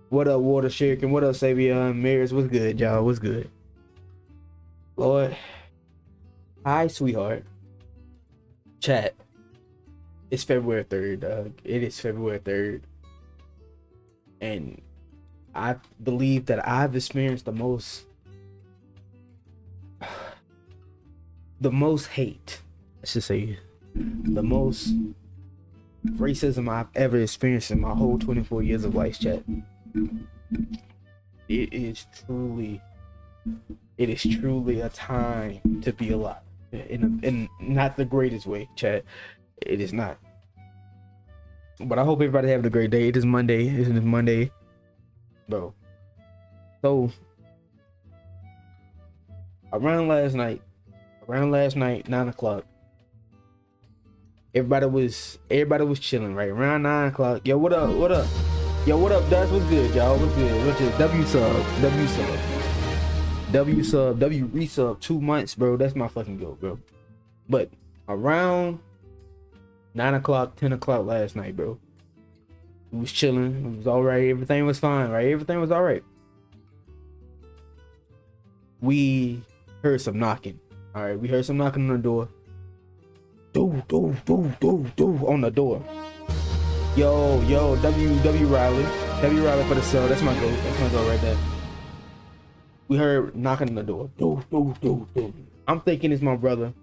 What up, Water Shaking? What up, Savion Maris? What's good, y'all? What's good? Lord. Hi, sweetheart. Chat. It's February 3rd, dog. It is February 3rd. And I believe that I've experienced the most hate. I should say the most racism I've ever experienced in my whole 24 years of life, chat. It is truly a time to be alive. In not the greatest way, chat. It is not. But I hope everybody having a great day. It is Monday. Isn't it Monday? Bro. So around last night, 9 o'clock, everybody was chilling, right? Around 9 o'clock. Yo, what up? What up? Yo, what up, Dutch? What's good, y'all? What's good? What's your W resub 2 months, bro. That's my fucking goal, bro. But around 9 o'clock, 10 o'clock last night, bro, we was chilling. It was all right. Everything was fine, right? Everything was all right. We heard some knocking. All right, we heard some knocking on the door. Do on the door. Yo, W Riley for the sub. That's my goal. That's my goal right there. We heard knocking on the door. Do. I'm thinking it's my brother.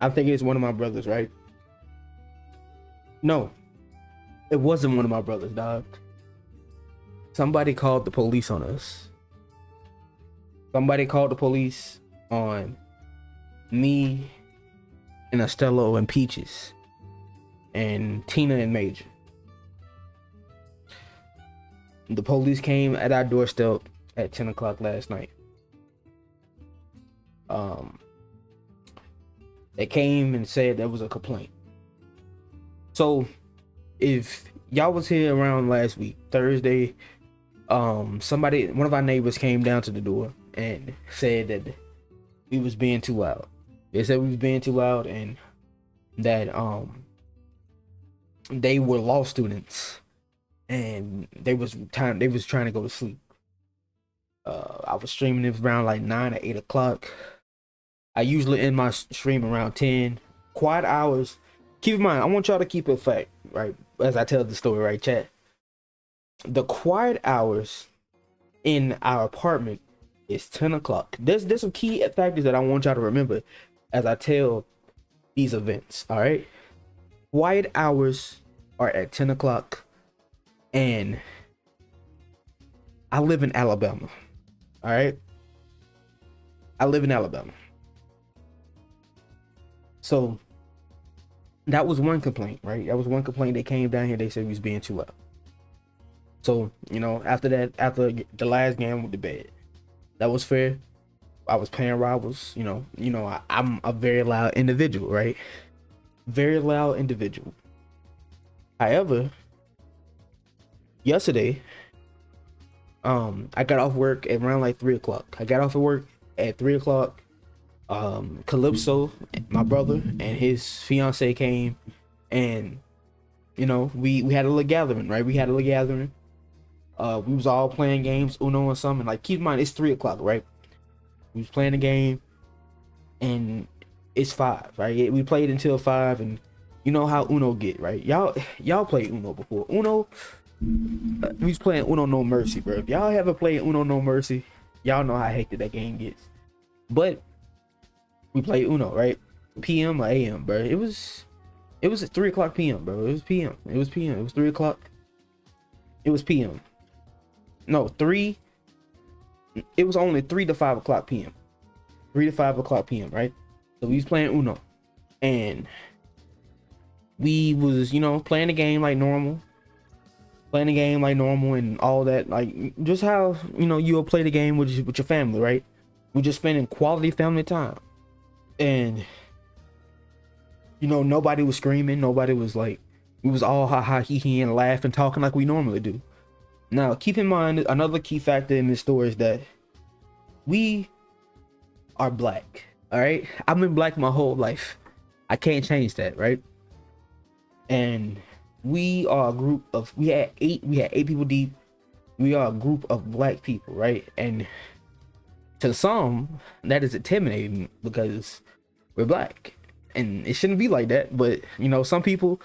I'm thinking it's one of my brothers, right? No, it wasn't one of my brothers, dog. Somebody called the police on us. Somebody called the police on me and Estella and Peaches and Tina and Major. The police came at our doorstep at 10 o'clock last night. They came and said there was a complaint. So if y'all was here around last week, Thursday, one of our neighbors came down to the door and said that we was being too loud. They said we was being too loud and that they were law students and they was trying to go to sleep. I was streaming it around like 9 or 8 o'clock. I usually end my stream around 10. Quiet hours. Keep in mind, I want y'all to keep it fact, right? As I tell the story, right, chat? The quiet hours in our apartment is 10 o'clock. There's some key factors that I want y'all to remember as I tell these events, all right? Quiet hours are at 10 o'clock, and I live in Alabama, all right? I live in Alabama. So that was one complaint, right? That was one complaint. They came down here, they said we was being too loud. So, after the last game with the bed, that was fair. I was playing rivals, I'm a very loud individual, right? Very loud individual. However, yesterday, I got off work at around like 3 o'clock. I got off of work at 3 o'clock. Calypso, my brother, and his fiance came, and we had a little gathering, right? We was all playing games, Uno and something. Like, keep in mind, it's 3 o'clock, right? We was playing the game, and it's 5, right? We played until 5, and you know how Uno get, right? Y'all played Uno before. Uno, we was playing Uno No Mercy, bro. If y'all ever played Uno No Mercy, y'all know how hectic that game gets. But we played Uno, right? PM or AM, bro. It was at 3 o'clock PM, bro. It was PM. It was 3 o'clock. It was PM. No, 3. It was only 3 to 5 o'clock PM. 3 to 5 o'clock PM, right? So we was playing Uno. And we was, playing the game like normal. And all that. Like, just how, you'll play the game with your family, right? We're just spending quality family time. And nobody was screaming, nobody was like, we was all ha ha he and laughing, talking like we normally do. Now keep in mind, another key factor in this story is that we are black. All right, I've been black my whole life. I can't change that, right? And we are a group of, we had eight people deep. We are a group of black people, right? And to some, that is intimidating because we're black, and it shouldn't be like that. But you know, some people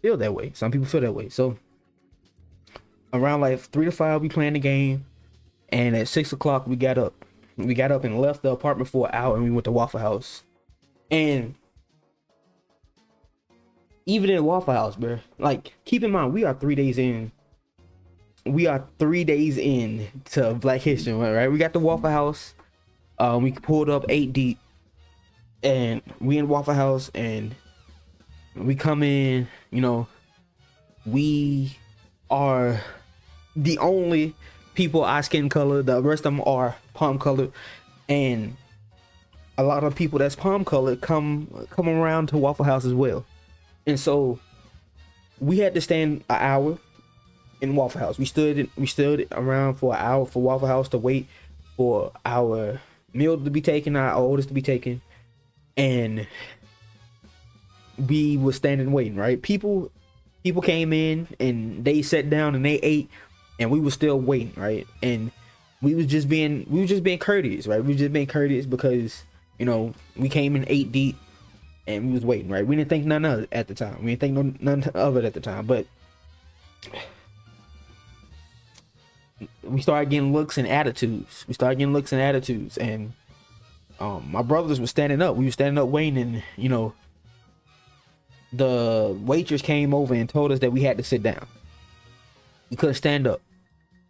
feel that way. Some people feel that way. So around like 3 to 5, we playing the game, and at 6 o'clock we got up. We got up and left the apartment for an hour, and we went to Waffle House. And even in Waffle House, bro, like keep in mind we are 3 days in. We are 3 days in to Black History Month, right? We got the Waffle House. We pulled up 8 deep, and we in Waffle House, and we come in. You know, we are the only people our skin color. The rest of them are palm colored, and a lot of people that's palm colored come around to Waffle House as well. And so we had to stand an hour in Waffle House. We stood around for an hour for Waffle House to wait for our meal to be taken, our orders to be taken, and we were standing waiting. Right, people came in and they sat down and they ate, and we were still waiting. Right, and we was just being courteous. Right, we were just being courteous because you know we came in 8 deep and we was waiting. Right, we didn't think none of it at the time. We didn't think none of it at the time, but we started getting looks and attitudes. And my brothers were standing up. We were standing up waiting, and you know, the waitress came over and told us that we had to sit down. We couldn't stand up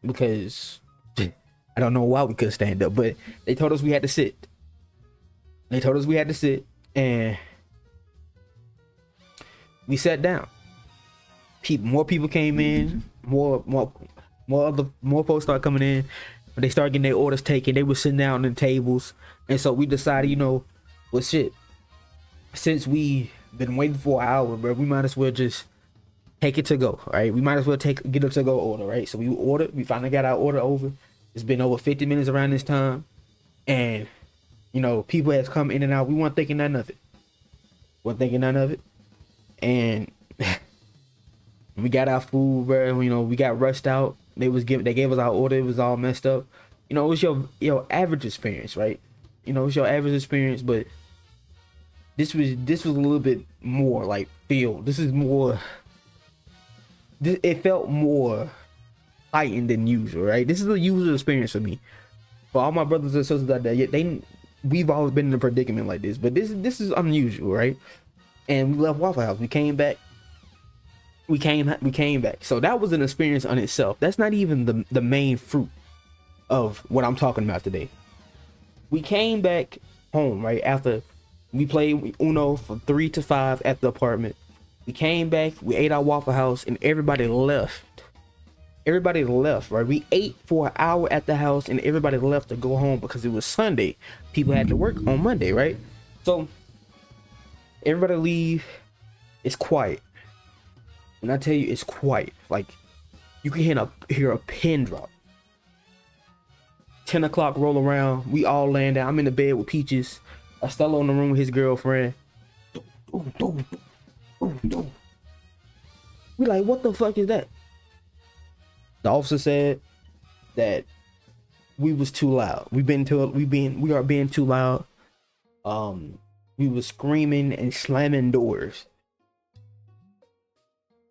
because I don't know why we couldn't stand up, but they told us we had to sit. And we sat down. More people came in. More folks started coming in. They started getting their orders taken. They were sitting down on the tables, and so we decided, you know, well, shit. Since we been waiting for an hour, bro, we might as well just take it to go, right? We might as well get a to go order, right? So we ordered. We finally got our order over. It's been over 50 minutes around this time, and you know, people has come in and out. We weren't thinking none of it. And we got our food, bro. You know, we got rushed out. They gave us our order. It was all messed up. You know, it was your average experience, right? You know, it's your average experience, but this was a little bit more like feel. It felt more heightened than usual, right? This is a usual experience for me. For all my brothers and sisters out there, we've always been in a predicament like this, but this is unusual, right? And we left Waffle House. We came back. So that was an experience on itself. That's not even the main fruit of what I'm talking about today. We came back home, right? After we played Uno from 3 to 5 at the apartment. We came back, we ate our Waffle House, and everybody left. Right? We ate for an hour at the house, and everybody left to go home because it was Sunday. People had to work on Monday, right? So everybody leave. It's quiet. When I tell you it's quiet, like you can hear a pin drop. 10 o'clock roll around. We all laying down. I'm in the bed with Peaches. Estella in the room with his girlfriend. We like, what the fuck is that? The officer said that we was too loud. We are being too loud. We was screaming and slamming doors.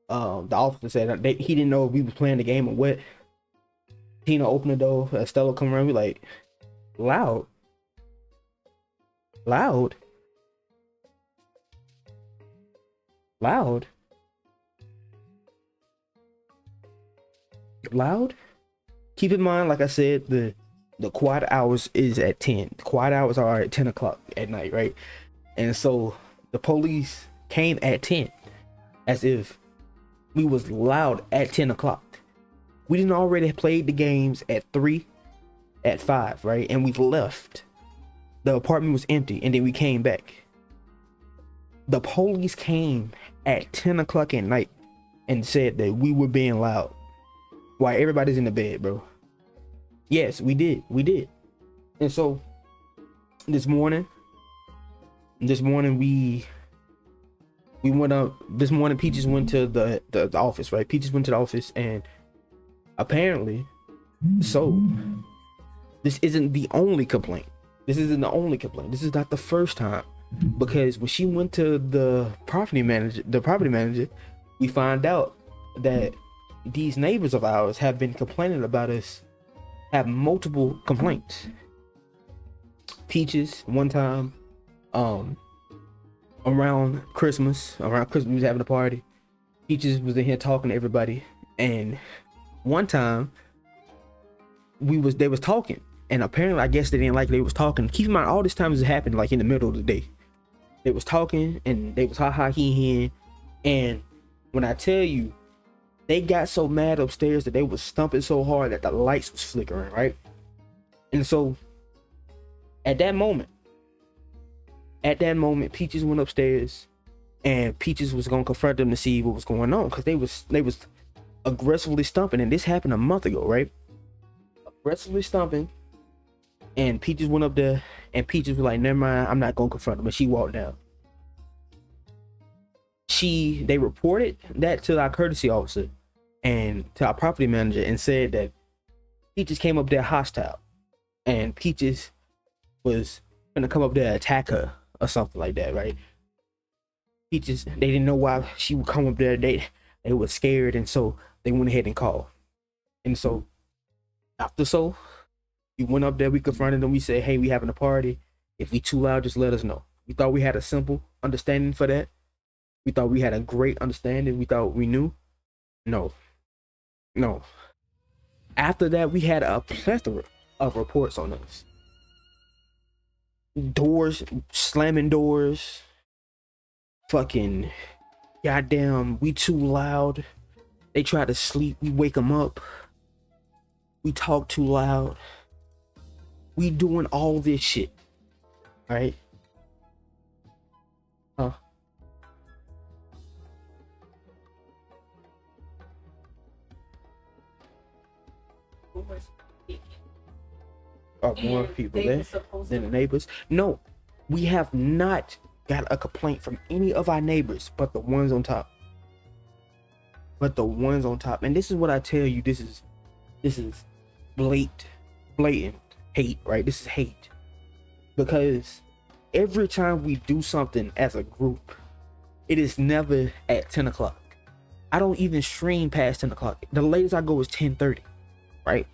The officer said he didn't know if we was playing the game or what. Tina opened the door. Estella come around. We like, loud. Keep in mind, like I said, the quiet hours is at 10. The quiet hours are at 10 o'clock at night, right? And so the police came at 10, as if we was loud at 10 o'clock. We didn't already played the games at 3, at 5, right? And we left. The apartment was empty, and then we came back. The police came at 10 o'clock at night and said that we were being loud while everybody's in the bed, bro. Yes, we did. And so this morning we went up. This morning Peaches went to the office, right? Peaches went to the office, and apparently So this isn't the only complaint. This isn't the only complaint. This is not the first time, because when she went to the property manager, we find out that these neighbors of ours have been complaining about us, have multiple complaints. Peaches, one time, around Christmas we was having a party. Peaches was in here talking to everybody, and one time they was talking, and apparently I guess they didn't like they was talking. Keep in mind, all this time has happened like in the middle of the day. They was talking and they was ha he, and when I tell you, they got so mad upstairs that they was stumping so hard that the lights was flickering, right? And so at that moment, Peaches went upstairs, and Peaches was gonna confront them to see what was going on, because they was aggressively stumping, and this happened a month ago, right? Aggressively stumping, and Peaches went up there, and Peaches was like, "Never mind, I'm not gonna confront them," and she walked down. They reported that to our courtesy officer and to our property manager, and said that Peaches came up there hostile, and Peaches was gonna come up there and attack her or something like that, right? Peaches, they didn't know why she would come up there. They were scared, and so they went ahead and called. And so we went up there, we confronted them, we said, "Hey, we having a party. If we too loud, just let us know." We thought we had a simple understanding for that. We thought we had a great understanding. We thought we knew. No. After that, we had a plethora of reports on us. Doors, slamming doors, fucking goddamn, we too loud. They try to sleep, we wake them up. We talk too loud. We doing all this shit, right? Huh? Are more people there than the neighbors? No, we have not got a complaint from any of our neighbors but the ones on top. And this is what I tell you, this is blatant hate, right? This is hate, because every time we do something as a group, it is never at 10 o'clock. I don't even stream past 10 o'clock. The latest I go is 10:30, right?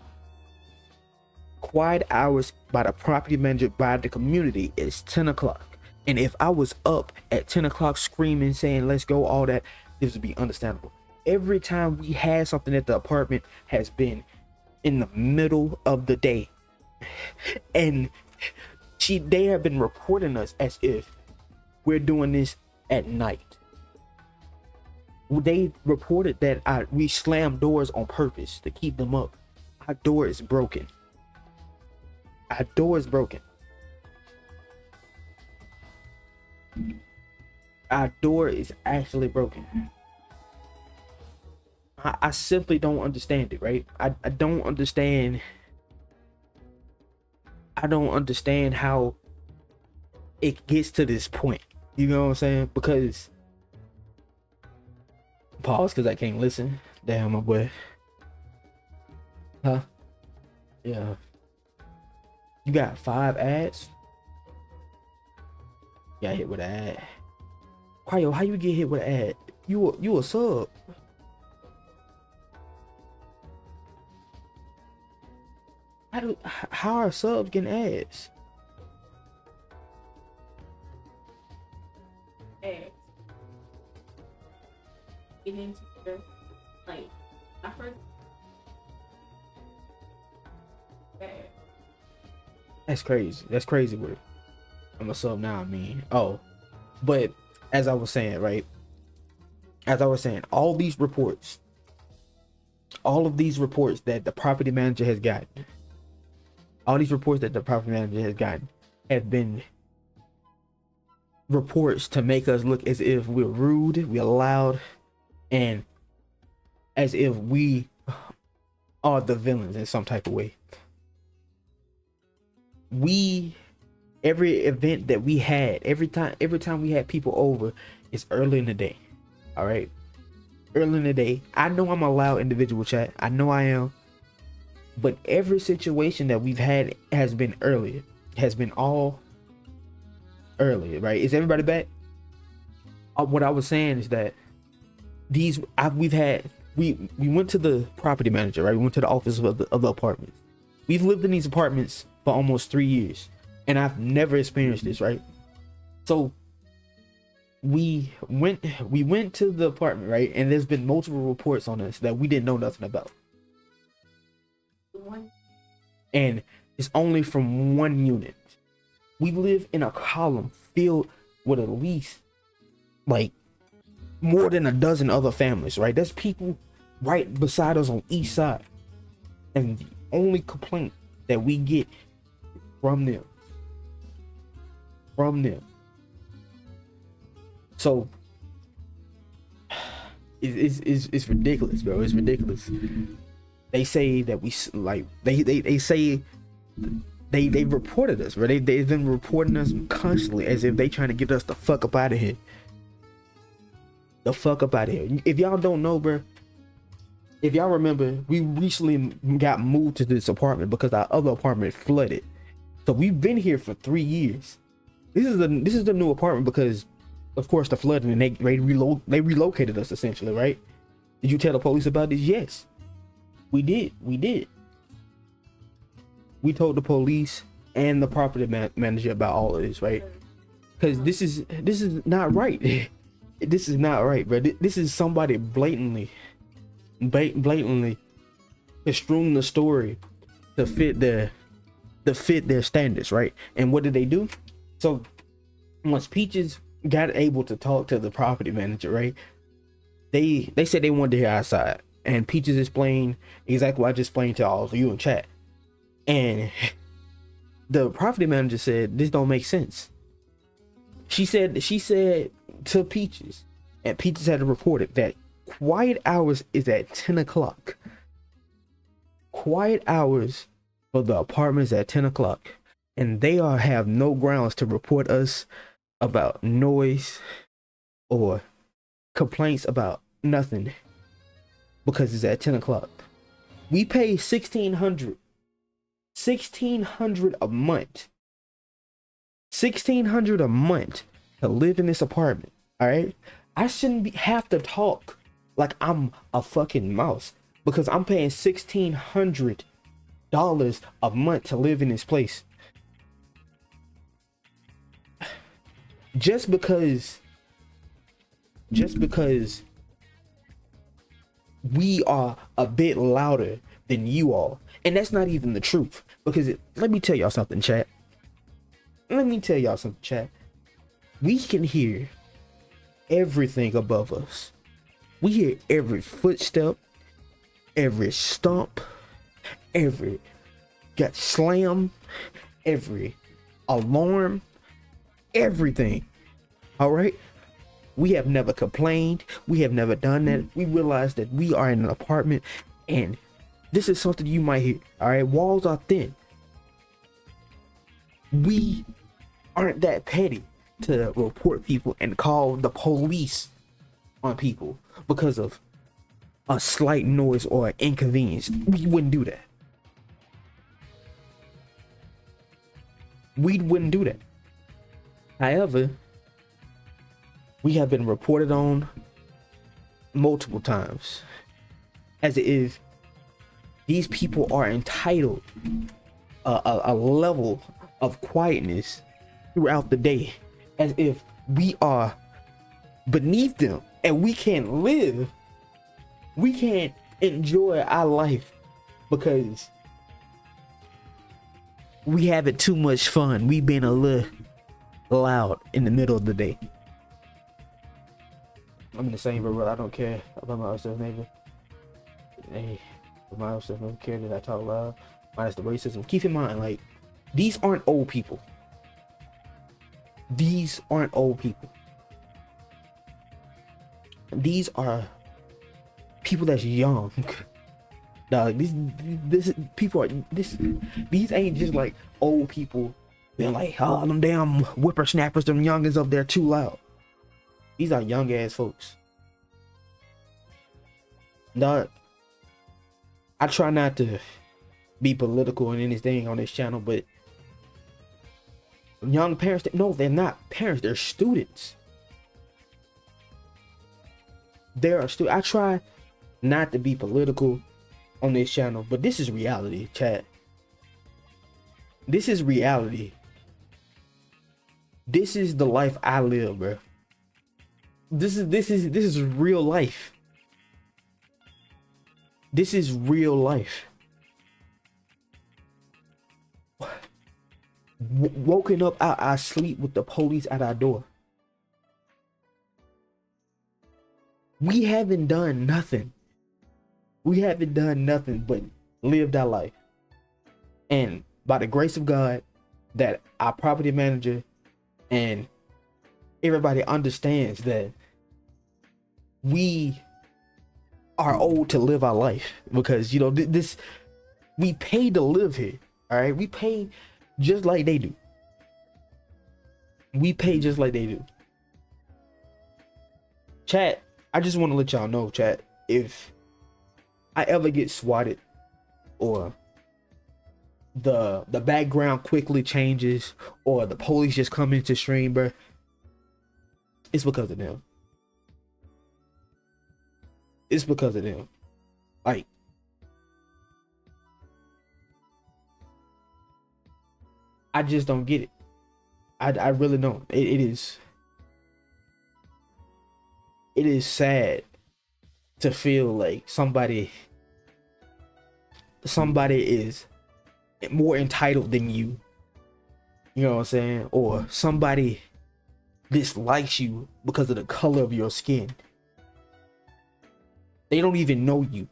Quiet hours by the property manager, by the community, is 10 o'clock. And if I was up at 10 o'clock screaming, saying, "Let's go," all that, this would be understandable. Every time we had something at the apartment has been in the middle of the day. And they have been reporting us as if we're doing this at night. They reported that we slammed doors on purpose to keep them up. Our door is broken. Our door is broken. Our door is actually broken. I simply don't understand it, right? I don't understand. I don't understand how it gets to this point. You know what I'm saying? Because pause, because I can't listen. Damn, my boy. Huh? Yeah. You got 5 ads? Got hit with an ad. Cryo, how you get hit with an ad? You a sub. How are subs getting ads? Ads. Get into the, like, I first. That's crazy. That's crazy word. I'm a sub now, I mean. Oh. But as I was saying, right? As I was saying, all of these reports that the property manager has gotten, have been reports to make us look as if we're rude, we're loud, and as if we are the villains in some type of way. Every event that we had, every time we had people over, it's early in the day. All right, early in the day. I know I'm a loud individual, chat. I know I am. But every situation that we've had has been earlier, has been all earlier, right? Is everybody back? What I was saying is that we went to the property manager, right? We went to the office of the apartments. We've lived in these apartments for almost 3 years, and I've never experienced this, right? So we went to the apartment, right? And there's been multiple reports on us that we didn't know nothing about. And it's only from one unit. We live in a column filled with at least like more than a dozen other families, right? There's people right beside us on each side. And the only complaint that we get from them. So it's ridiculous, bro. It's ridiculous. They say that we like they say they reported us, bro. They've been reporting us constantly as if they trying to get us the fuck up out of here. The fuck up out of here. If y'all don't know, bro, if y'all remember, we recently got moved to this apartment because our other apartment flooded. So we've been here for 3 years. This is the new apartment because, of course, the flooding, and they relocated us essentially, right? Did you tell the police about this? Yes, we did. We told the police and the property manager about all of this, right? Because this is not right. This is not right, bro. This is somebody blatantly construing the story to fit their standards, right? And what did they do? So once Peaches got able to talk to the property manager, right? They said they wanted to hear our side, and Peaches explained exactly what I just explained to all of you in chat. And the property manager said this don't make sense. She said to Peaches, and Peaches had to report it, that quiet hours is at 10 o'clock. Quiet hours for the apartments at 10 o'clock. And they have no grounds to report us about noise or complaints about nothing because it's at 10 o'clock. We pay $1,600 a month. $1,600 a month to live in this apartment. All right, I shouldn't have to talk like I'm a fucking mouse because I'm paying $1,600 a month to live in this place. Just because we are a bit louder than you all, and that's not even the truth. Because let me tell y'all something, chat. We can hear everything above us. We hear every footstep, every stomp, every gut slam, every alarm, everything. All right, we have never complained. We have never done that. We realize that we are in an apartment, and this is something you might hear. All right, walls are thin. We aren't that petty to report people and call the police on people because of a slight noise or an inconvenience. We wouldn't do that. We wouldn't do that. However, we have been reported on multiple times as if these people are entitled a level of quietness throughout the day, as if we are beneath them and we can't live, we can't enjoy our life because we having too much fun. We been a little loud in the middle of the day. I'm in the same world. I don't care about my other neighbor. Hey, my other don't care that I talk loud. Minus the racism. Keep in mind, like, these aren't old people. These aren't old people. These are people that's young. Dog, these ain't just like old people being like, oh, them damn whippersnappers, them youngins up there too loud. These are young ass folks. Dog, I try not to be political and anything on this channel, but young parents, no, they're not parents, they're students. I try not to be political on this channel, but this is reality, chat. This is reality. This is the life I live, bro. This is real life. This is real life. Woken up out our sleep with the police at our door. We haven't done nothing. We haven't done nothing but lived our life. And by the grace of God, that our property manager and everybody understands that we are owed to live our life, because you know this, we pay to live here. All right, we pay just like they do. We pay just like they do. Chat, I just want to let y'all know, chat, if I ever get swatted or the background quickly changes or the police just come into stream, bro, it's because of them. It's because of them. Like, I just don't get it. I really don't. It is sad to feel like somebody is more entitled than you. You know what I'm saying? Or somebody dislikes you because of the color of your skin. They don't even know you,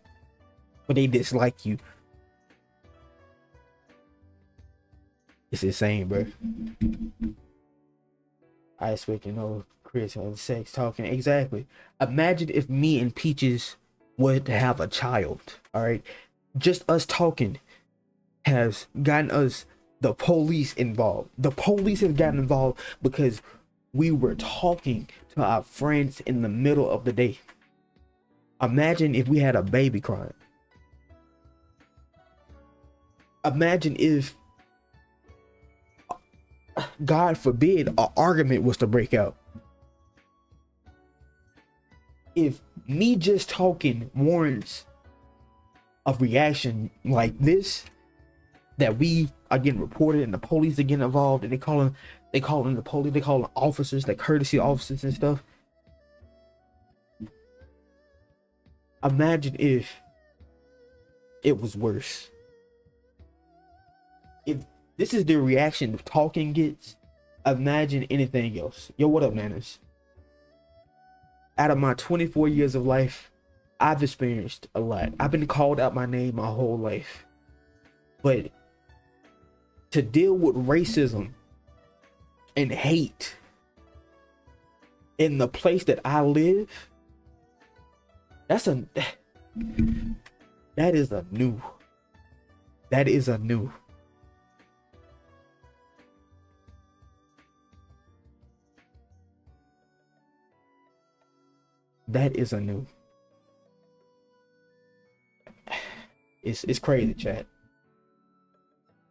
but they dislike you. It's insane, bro. I expect, you know, Chris on sex talking. Exactly. Imagine if me and Peaches were to have a child. All right, just us talking has gotten us the police involved. The police have gotten involved because we were talking to our friends in the middle of the day. Imagine if we had a baby crying. Imagine if, God forbid, an argument was to break out. If me just talking warrants a reaction like this, that we are getting reported and the police are getting involved, and they calling the police, they calling officers, like courtesy officers and stuff. Imagine if it was worse. If this is the reaction talking gets, imagine anything else. Yo, what up, Nanas? Out of my 24 years of life, I've experienced a lot. I've been called out my name my whole life. But to deal with racism and hate in the place that I live, that is a new. That is a new. That is a new. It's crazy, chat.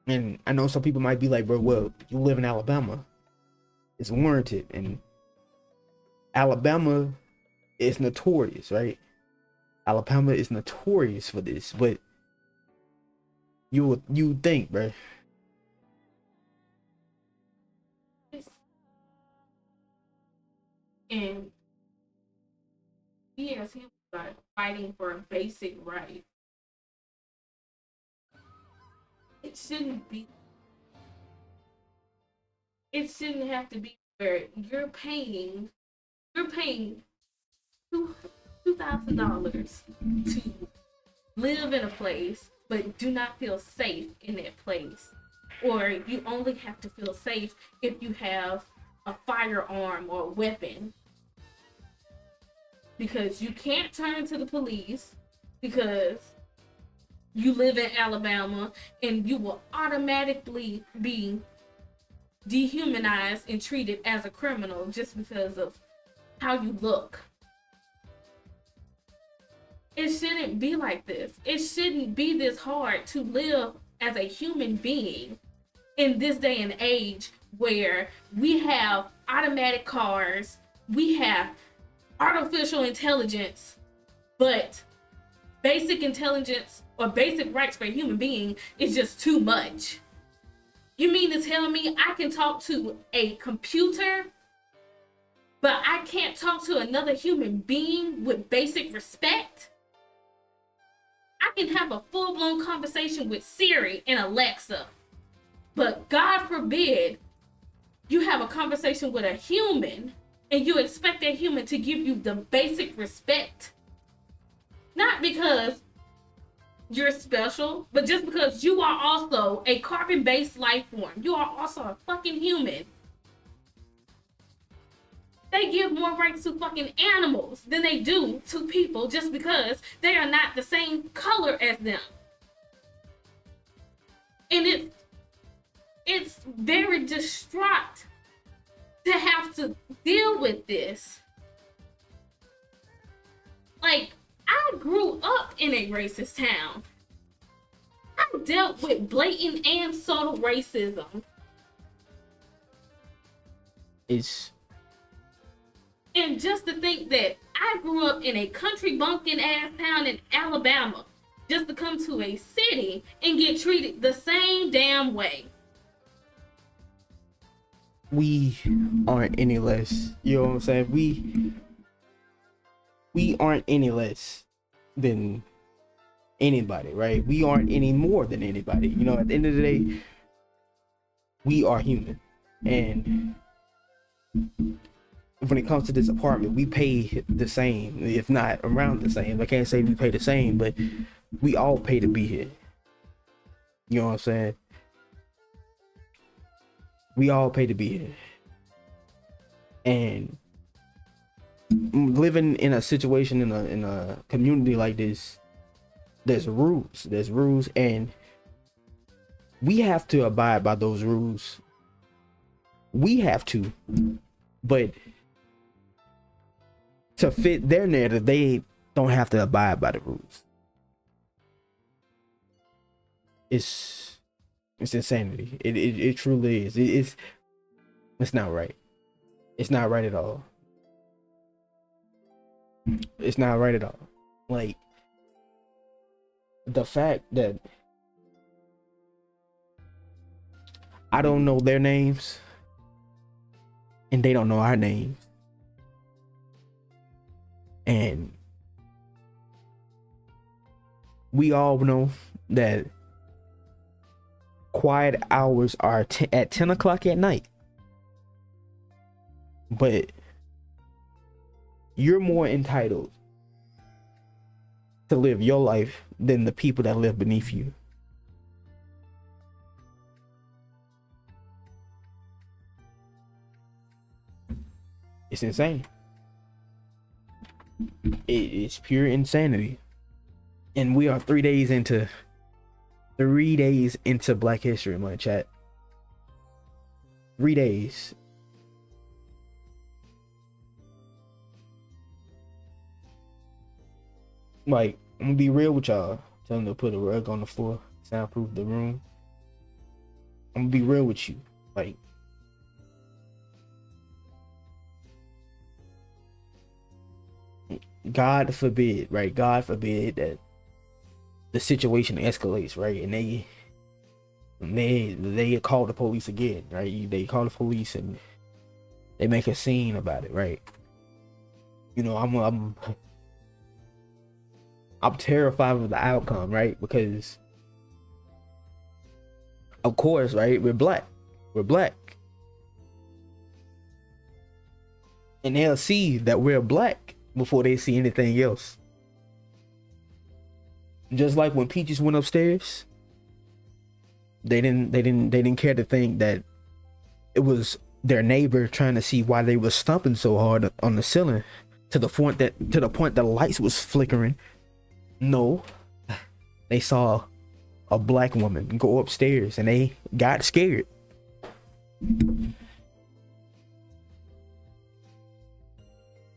And I know some people might be like, bro, well, you live in Alabama. It's warranted. And Alabama is notorious, right? Alabama is notorious for this, but you think, bro. And he as he was fighting for a basic right. It shouldn't be. It shouldn't have to be where you're paying $2,000 to live in a place, but do not feel safe in that place. Or you only have to feel safe if you have a firearm or a weapon. Because you can't turn to the police because you live in Alabama, and you will automatically be dehumanized and treated as a criminal just because of how you look. It shouldn't be like this. It shouldn't be this hard to live as a human being in this day and age where we have automatic cars, we have artificial intelligence, but basic intelligence or basic rights for a human being is just too much. You mean to tell me I can talk to a computer, but I can't talk to another human being with basic respect? I can have a full-blown conversation with Siri and Alexa, but God forbid you have a conversation with a human and you expect that human to give you the basic respect. Not because you're special, but just because you are also a carbon-based life form. You are also a fucking human. They give more rights to fucking animals than they do to people just because they are not the same color as them. And it's very distraught to have to deal with this. Like, I grew up in a racist town. I dealt with blatant and subtle racism. And just to think that I grew up in a country bumpkin ass town in Alabama just to come to a city and get treated the same damn way. We aren't any less, you know what I'm saying? We aren't any less than anybody, right? We aren't any more than anybody. You know, at the end of the day, we are human. And when it comes to this apartment, we pay the same, if not around the same. I can't say we pay the same, but we all pay to be here. You know what I'm saying? We all pay to be here. And living in a situation in a community like this, there's rules, and we have to abide by those rules. We have to, but to fit their narrative, they don't have to abide by the rules. It's insanity. It truly is. It's not right. It's not right at all. It's not right at all. Like, the fact that I don't know their names and they don't know our names, and we all know that quiet hours are at 10 o'clock at night, but you're more entitled to live your life than the people that live beneath you. It's insane. It's pure insanity. And we are 3 days into Black History Month, chat. 3 days. Like, I'm gonna be real with y'all. Tell them to put a rug on the floor, soundproof the room. I'm gonna be real with you. Like, God forbid, right? God forbid that the situation escalates, right? And they call the police again, right? They call the police and they make a scene about it, right? You know, I'm terrified of the outcome, right? Because of course, right? We're black, and they'll see that we're black before they see anything else. Just like when Peaches went upstairs, they didn't care to think that it was their neighbor trying to see why they were stomping so hard on the ceiling to the point that the lights was flickering. No, they saw a black woman go upstairs and they got scared.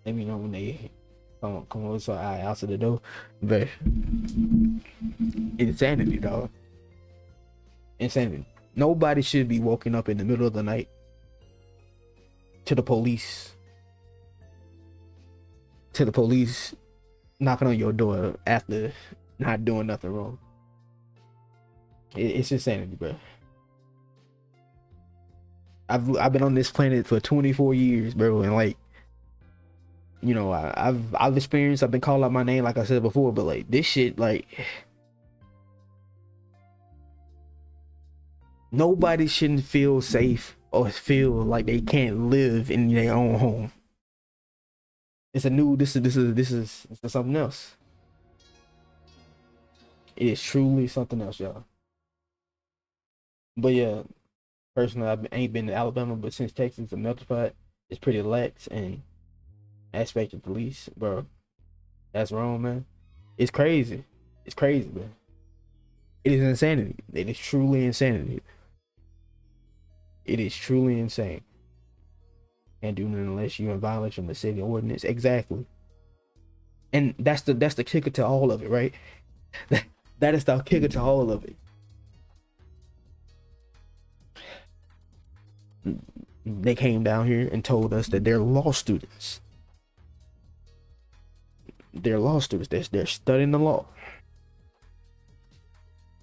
Let me know when they come over so I answer the door. But insanity, dog. Insanity. Nobody should be woken up in the middle of the night to the police. To the police knocking on your door after not doing nothing wrong. It's insanity, bro. I've been on this planet for 24 years, bro, and like, you know, I've experienced. I've been called out my name, like I said before, but like this shit, like, nobody shouldn't feel safe or feel like they can't live in their own home. It's a new. This is something else. It is truly something else, y'all. But yeah, personally, I ain't been to Alabama, but since Texas is a melting pot, it's pretty lax and aspect of police, bro. That's wrong, man. It's crazy. It's crazy, man. It is insanity. It is truly insanity. It is truly insane. Can't do nothing unless you're in violation of the city ordinance. Exactly. And that's the kicker to all of it, right? That is the kicker to all of it. They came down here and told us that they're law students. They're law students. They're studying the law.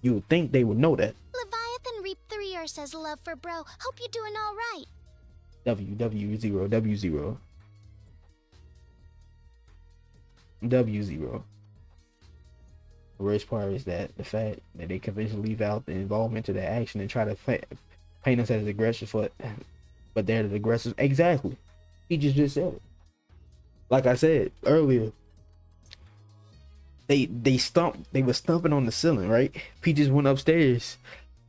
You would think they would know that. Leviathan Reap 3 says love for bro. Hope you're doing all right. W0 W0 W0. The worst part is that the fact that they conventionally leave out the involvement to the action and try to paint us as aggressors, but they're the aggressors. Exactly. He just said it. Like I said earlier, they were stomping on the ceiling, right? Peaches went upstairs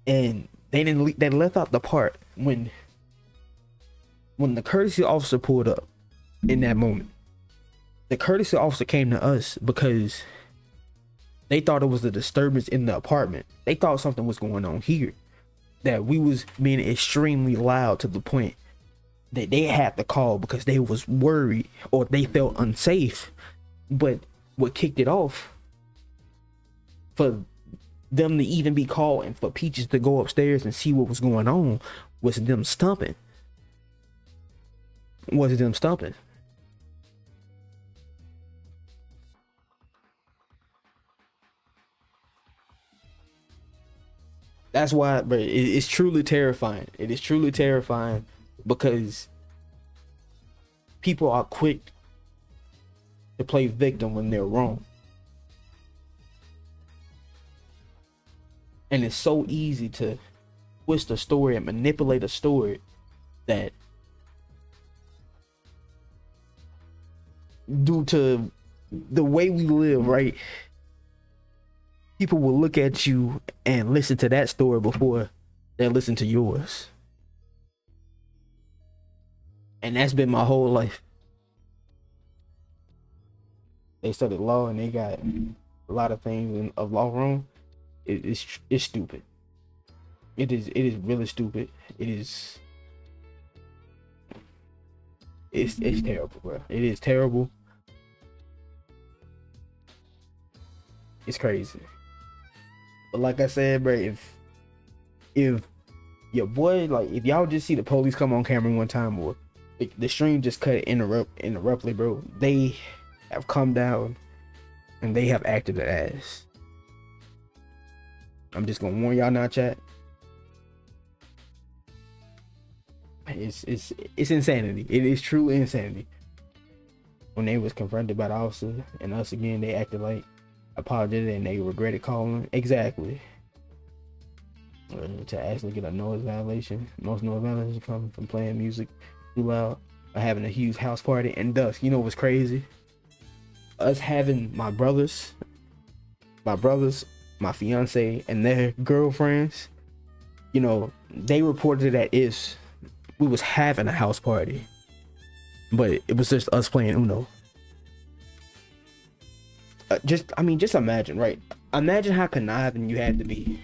and they left out the part when the courtesy officer pulled up in that moment. The courtesy officer came to us because they thought it was a disturbance in the apartment. They thought something was going on here, that we was being extremely loud to the point that they had to call because they was worried or they felt unsafe. But what kicked it off for them to even be called and for Peaches to go upstairs and see what was going on was them stomping. That's why, bro, it's truly terrifying. It is truly terrifying because people are quick to play victim when they're wrong. And it's so easy to twist a story and manipulate a story that, due to the way we live, right, people will look at you and listen to that story before they listen to yours. And that's been my whole life. They studied law and they got a lot of things of law wrong. It's stupid. It is really stupid. It's terrible, bro. It is terrible. It's crazy. But like I said, bro, if your boy, like, if y'all just see the police come on camera one time, or the stream just cut interruptly, bro, they have come down and they have acted as. I'm just gonna warn y'all now, chat. It's insanity. It is truly insanity. When they was confronted by the officer and us again, they acted like apologetic and they regretted calling. Exactly. To actually get a noise violation. Most noise violations come from playing music too loud or having a huge house party. And thus, you know what's crazy? Us having my brothers, my fiance, and their girlfriends, you know, they reported that we was having a house party, but it was just us playing Uno. Just imagine, right? Imagine how conniving you had to be.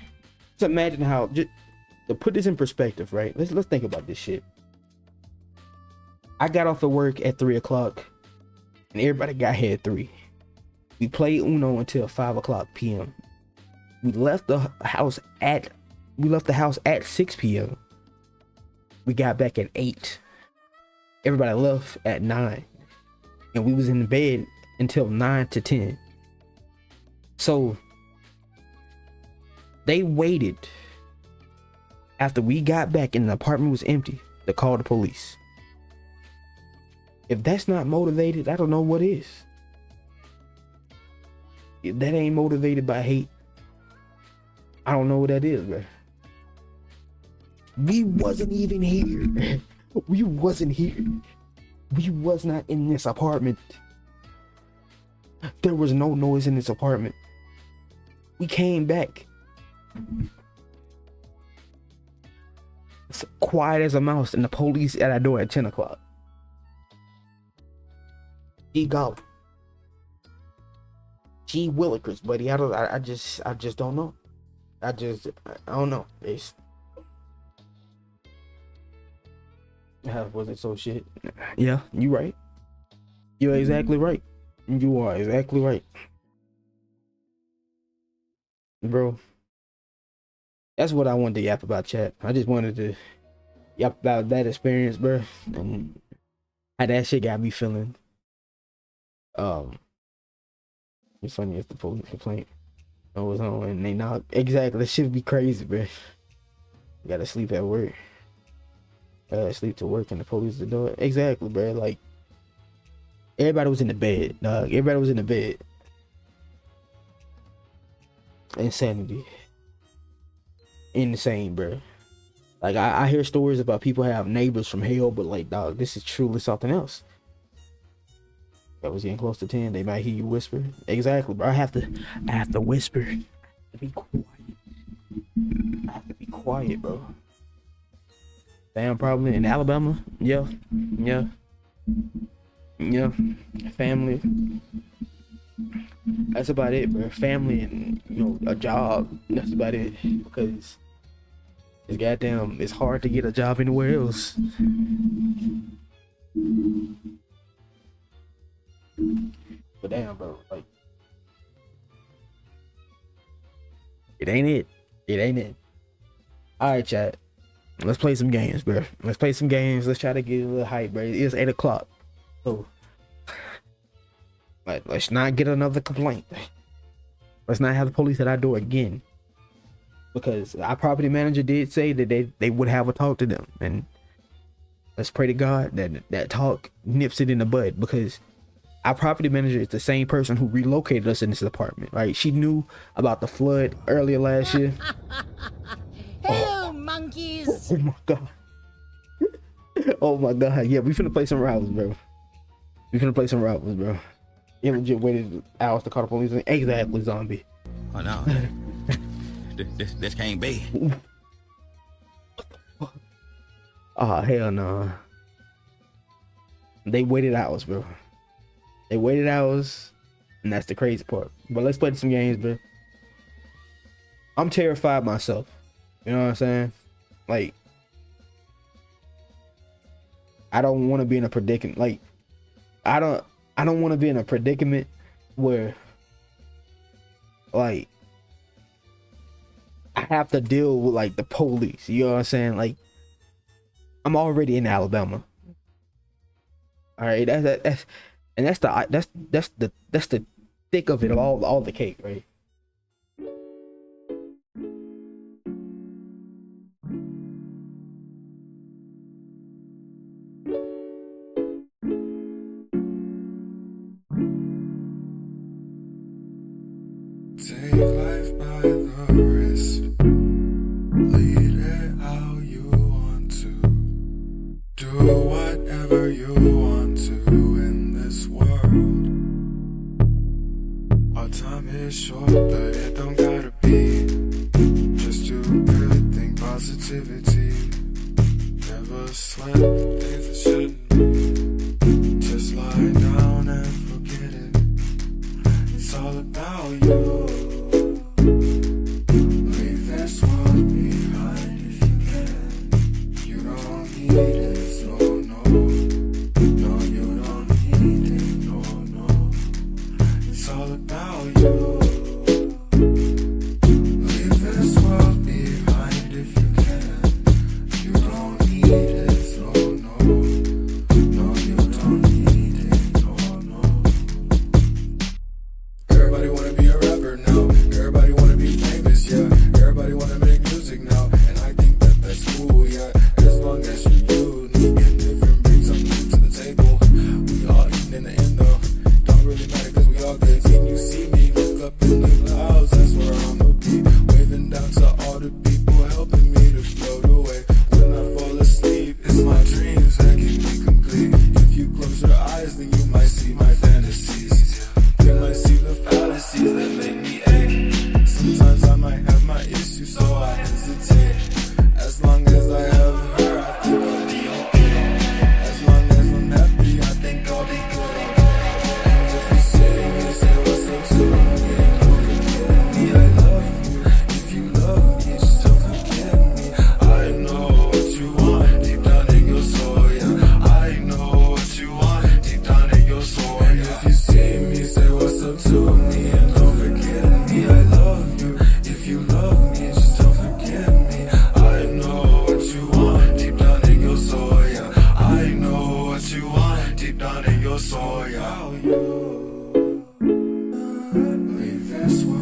Just imagine how, just to put this in perspective, right? Let's think about this shit. I got off of work at 3 o'clock and everybody got here at 3. We played Uno until 5 o'clock p.m. We left the house at We left the house at 6 p.m. We got back at 8. Everybody left at 9. And we was in the bed until 9 to 10. So they waited after we got back and the apartment was empty to call the police. If that's not motivated, I don't know what is. If that ain't motivated by hate, I don't know what that is, bro. We wasn't even here. We wasn't here. We was not in this apartment. There was no noise in this apartment. We came back. It's quiet as a mouse, and the police at our door at 10 o'clock. Gee golly. Gee willikers, buddy. I just don't know. I don't know. It's was it so shit? Yeah, you right. You're exactly right. You are exactly right. Bro. That's what I wanted to yap about, chat. I just wanted to yap about that experience, bro. And how that shit got me feeling. It's funny if the police complaint was on and they not exactly. That shit be crazy, bro. You gotta sleep at work. Sleep to work and the police the door. Exactly, bro. Like everybody was in the bed, dog. Everybody was in the bed. Insanity. Insane, bro. Like I hear stories about people have neighbors from hell, but like, dog, this is truly something else. That was getting close to 10. They might hear you whisper. Exactly, bro. I have to whisper. I have to be quiet. I have to be quiet, bro. Damn, probably in Alabama. Yeah. Family. That's about it, bro. Family and a job. That's about it. Because it's hard to get a job anywhere else. But damn, bro, like it ain't it. All right, chat. Let's play some games, bro. Let's play some games. Let's try to get a little hype, bro. It's 8 o'clock. So let's not get another complaint. Let's not have the police at our door again. Because our property manager did say that they would have a talk to them. And let's pray to God that talk nips it in the bud, because our property manager is the same person who relocated us in this apartment, right? She knew about the flood earlier last year. Hello, monkeys. Oh my God. Oh my God. Yeah, we finna play some rivals, bro. You legit waited hours to call the police. Exactly, zombie. Oh no. this can't be. Oh, hell no. They waited hours, bro. And that's the crazy part. But let's play some games, bro. I'm terrified myself. You know what I'm saying? Like, I don't want to be in a predicament. Like, I don't want to be in a predicament where, like, I have to deal with like the police. You know what I'm saying? Like, I'm already in Alabama. All right, that's the thick of it, all the cake, right? Take life by the wrist, lead it how you want to, do whatever you want to in this world. Our time is short, but it don't gotta be just stupid, think positivity. Never sweat things that shouldn't be, just lie down and forget it. It's all about you. Leave this world behind if you can. You don't need it, no, no. No, you don't need it, no, no. It's all about you. Leave this world behind if hesitate. As long as I have her, I think I'll be okay. As long as I'm happy, I think I'll be good. And if you say what's up to me, don't forget me, I love you. If you love me, just don't forget me. I know what you want deep down in your soul, yeah. I know what you want deep down in your soul, yeah. If you see me, say what's up to me, and don't forget me, I love you. If you love me, just don't forget me. I know what you want deep down in your soul, yeah. I know what you want deep down in your soul, yeah. Leave this world.